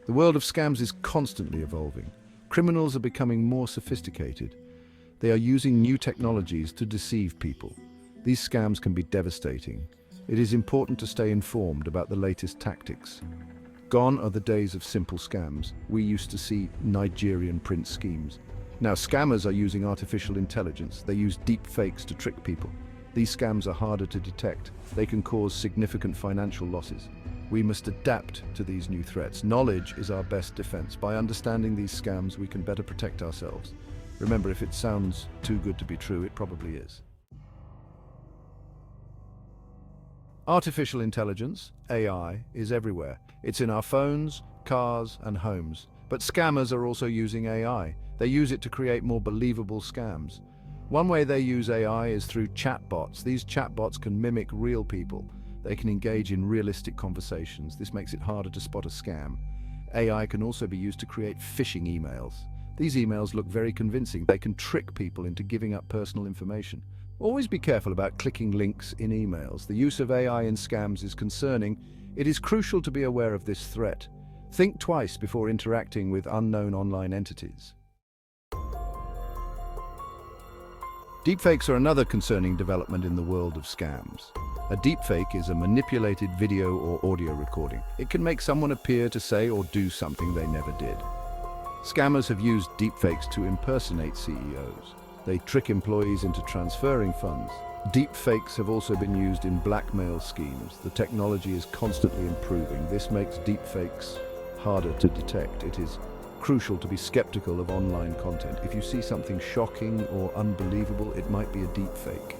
The world of scams is constantly evolving. Criminals are becoming more sophisticated. They are using new technologies to deceive people. These scams can be devastating. It is important to stay informed about the latest tactics. Gone are the days of simple scams. We used to see Nigerian prince schemes. Now scammers are using artificial intelligence. They use deep fakes to trick people. These scams are harder to detect. They can cause significant financial losses. We must adapt to these new threats. Knowledge is our best defense. By understanding these scams, we can better protect ourselves. Remember, if it sounds too good to be true, it probably is. Artificial intelligence, AI, is everywhere. It's in our phones, cars, and homes. But scammers are also using AI. They use it to create more believable scams. One way they use AI is through chatbots. These chatbots can mimic real people. They can engage in realistic conversations. This makes it harder to spot a scam. AI can also be used to create phishing emails. These emails look very convincing. They can trick people into giving up personal information. Always be careful about clicking links in emails. The use of AI in scams is concerning. It is crucial to be aware of this threat. Think twice before interacting with unknown online entities. Deepfakes are another concerning development in the world of scams. A deepfake is a manipulated video or audio recording. It can make someone appear to say or do something they never did. Scammers have used deepfakes to impersonate CEOs. They trick employees into transferring funds. Deepfakes have also been used in blackmail schemes. The technology is constantly improving. This makes deepfakes harder to detect. It is crucial to be skeptical of online content. If you see something shocking or unbelievable, it might be a deepfake.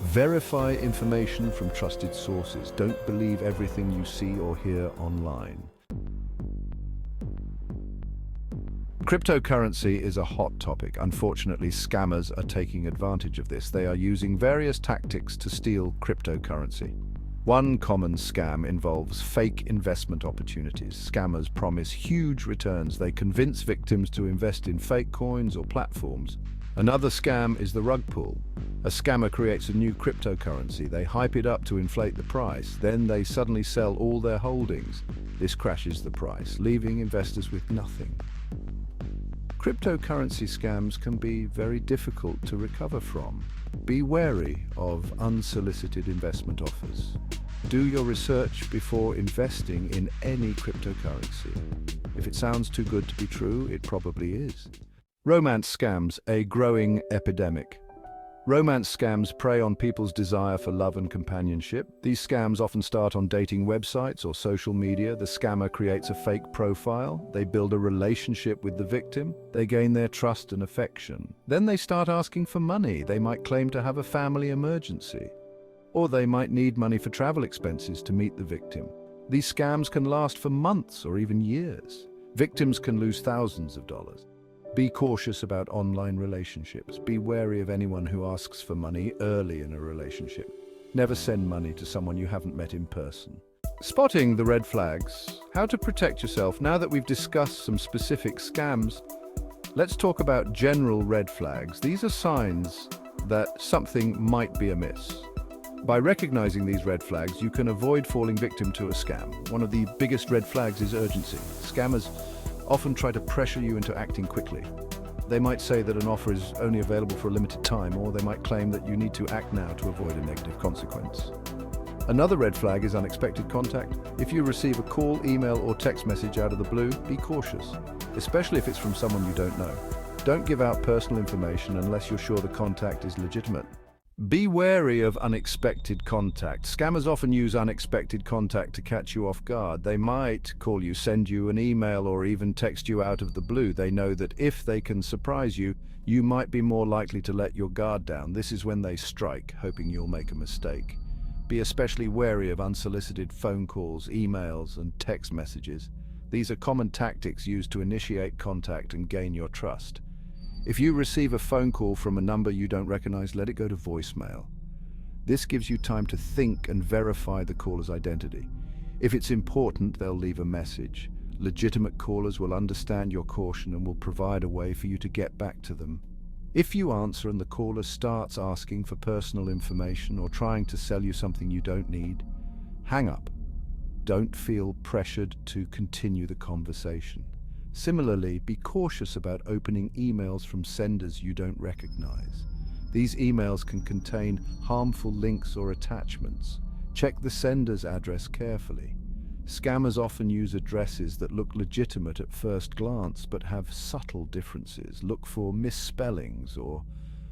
Verify information from trusted sources. Don't believe everything you see or hear online. Cryptocurrency is a hot topic. Unfortunately, scammers are taking advantage of this. They are using various tactics to steal cryptocurrency. One common scam involves fake investment opportunities. Scammers promise huge returns. They convince victims to invest in fake coins or platforms. Another scam is the rug pull. A scammer creates a new cryptocurrency. They hype it up to inflate the price. Then they suddenly sell all their holdings. This crashes the price, leaving investors with nothing. Cryptocurrency scams can be very difficult to recover from. Be wary of unsolicited investment offers. Do your research before investing in any cryptocurrency. If it sounds too good to be true, it probably is. Romance scams, a growing epidemic. Romance scams prey on people's desire for love and companionship. These scams often start on dating websites or social media. The scammer creates a fake profile. They build a relationship with the victim. They gain their trust and affection. Then they start asking for money. They might claim to have a family emergency. Or they might need money for travel expenses to meet the victim. These scams can last for months or even years. Victims can lose thousands of dollars. Be cautious about online relationships. Be wary of anyone who asks for money early in a relationship. Never send money to someone you haven't met in person. Spotting the red flags. How to protect yourself. Now that we've discussed some specific scams, let's talk about general red flags. These are signs that something might be amiss. By recognizing these red flags, you can avoid falling victim to a scam. One of the biggest red flags is urgency. Scammers often try to pressure you into acting quickly. They might say that an offer is only available for a limited time, or they might claim that you need to act now to avoid a negative consequence. Another red flag is unexpected contact. If you receive a call, email, or text message out of the blue, be cautious, especially if it's from someone you don't know. Don't give out personal information unless you're sure the contact is legitimate. Be wary of unexpected contact. Scammers often use unexpected contact to catch you off guard. They might call you, send you an email, or even text you out of the blue. They know that if they can surprise you, you might be more likely to let your guard down. This is when they strike, hoping you'll make a mistake. Be especially wary of unsolicited phone calls, emails, and text messages. These are common tactics used to initiate contact and gain your trust. If you receive a phone call from a number you don't recognize, let it go to voicemail. This gives you time to think and verify the caller's identity. If it's important, they'll leave a message. Legitimate callers will understand your caution and will provide a way for you to get back to them. If you answer and the caller starts asking for personal information or trying to sell you something you don't need, hang up. Don't feel pressured to continue the conversation. Similarly, be cautious about opening emails from senders you don't recognize. These emails can contain harmful links or attachments. Check the sender's address carefully. Scammers often use addresses that look legitimate at first glance but have subtle differences. Look for misspellings or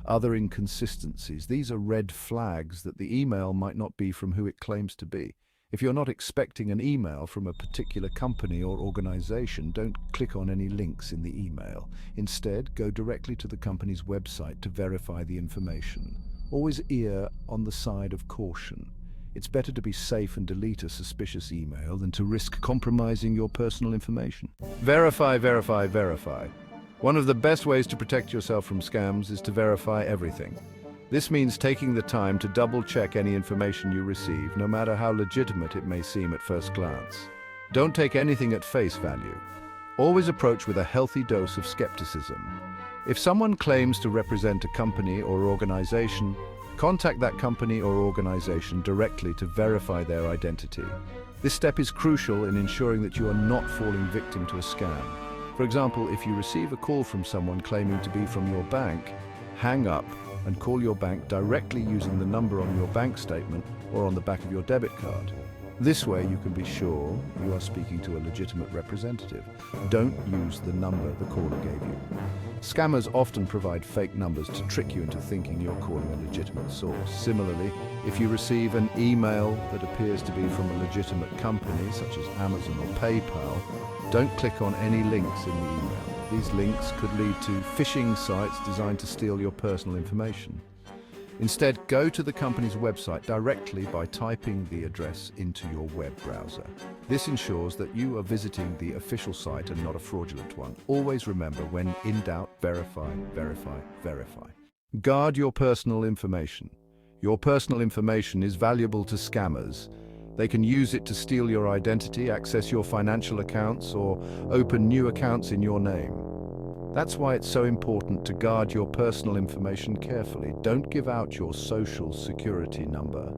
other inconsistencies. These are red flags that the email might not be from who it claims to be. If you're not expecting an email from a particular company or organization, don't click on any links in the email. Instead, go directly to the company's website to verify the information. Always err on the side of caution. It's better to be safe and delete a suspicious email than to risk compromising your personal information. Verify, verify, verify. One of the best ways to protect yourself from scams is to verify everything. This means taking the time to double-check any information you receive, no matter how legitimate it may seem at first glance. Don't take anything at face value. Always approach with a healthy dose of skepticism. If someone claims to represent a company or organization, contact that company or organization directly to verify their identity. This step is crucial in ensuring that you are not falling victim to a scam. For example, if you receive a call from someone claiming to be from your bank, hang up and call your bank directly using the number on your bank statement or on the back of your debit card. This way you can be sure you are speaking to a legitimate representative. Don't use the number the caller gave you. Scammers often provide fake numbers to trick you into thinking you're calling a legitimate source. Similarly, if you receive an email that appears to be from a legitimate company, such as Amazon or PayPal, don't click on any links in the email. These links could lead to phishing sites designed to steal your personal information. Instead, go to the company's website directly by typing the address into your web browser. This ensures that you are visiting the official site and not a fraudulent one. Always remember, when in doubt, verify, verify, verify. Guard your personal information. Your personal information is valuable to scammers. They can use it to steal your identity, access your financial accounts, or open new accounts in your name. That's why it's so important to guard your personal information carefully. Don't give out your social security number,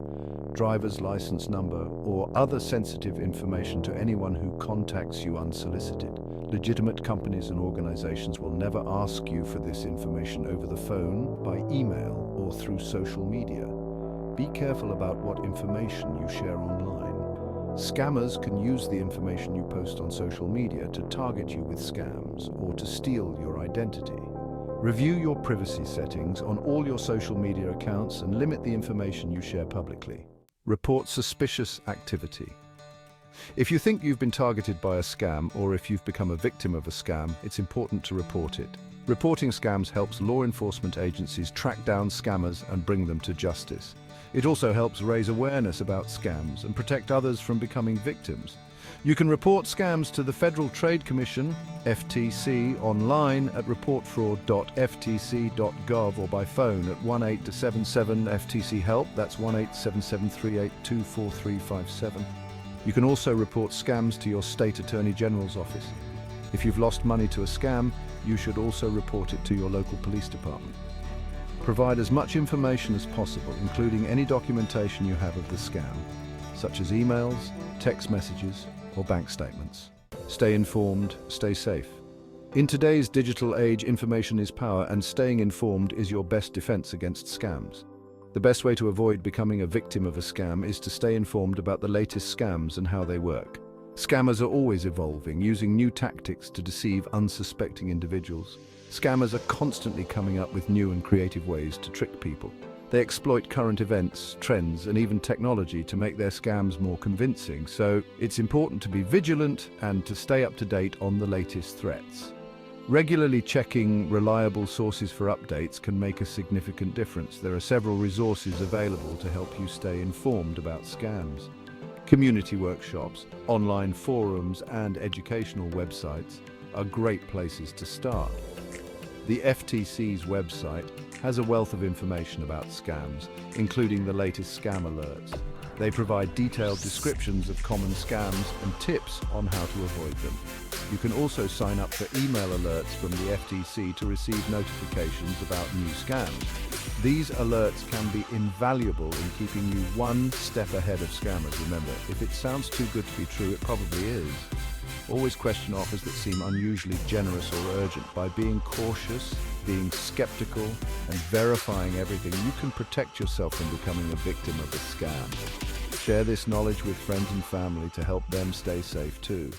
driver's license number, or other sensitive information to anyone who contacts you unsolicited. Legitimate companies and organizations will never ask you for this information over the phone, by email, or through social media. Be careful about what information you share online. Scammers can use the information you post on social media to target you with scams or to steal your identity. Review your privacy settings on all your social media accounts and limit the information you share publicly. Report suspicious activity. If you think you've been targeted by a scam or if you've become a victim of a scam, it's important to report it. Reporting scams helps law enforcement agencies track down scammers and bring them to justice. It also helps raise awareness about scams and protect others from becoming victims. You can report scams to the Federal Trade Commission, FTC, online at reportfraud.ftc.gov or by phone at 1-877-FTC-HELP, that's 1-877-382-4357. You can also report scams to your state attorney general's office. If you've lost money to a scam, you should also report it to your local police department. Provide as much information as possible, including any documentation you have of the scam, such as emails, text messages, or bank statements. Stay informed, stay safe. In today's digital age, information is power, and staying informed is your best defense against scams. The best way to avoid becoming a victim of a scam is to stay informed about the latest scams and how they work. Scammers are always evolving, using new tactics to deceive unsuspecting individuals. Scammers are constantly coming up with new and creative ways to trick people. They exploit current events, trends, and even technology to make their scams more convincing, so it's important to be vigilant and to stay up to date on the latest threats. Regularly checking reliable sources for updates can make a significant difference. There are several resources available to help you stay informed about scams. Community workshops, online forums, and educational websites are great places to start. The FTC's website has a wealth of information about scams, including the latest scam alerts. They provide detailed descriptions of common scams and tips on how to avoid them. You can also sign up for email alerts from the FTC to receive notifications about new scams. These alerts can be invaluable in keeping you one step ahead of scammers. Remember, if it sounds too good to be true, it probably is. Always question offers that seem unusually generous or urgent. By being cautious, being skeptical, and verifying everything, you can protect yourself from becoming a victim of a scam. Share this knowledge with friends and family to help them stay safe too.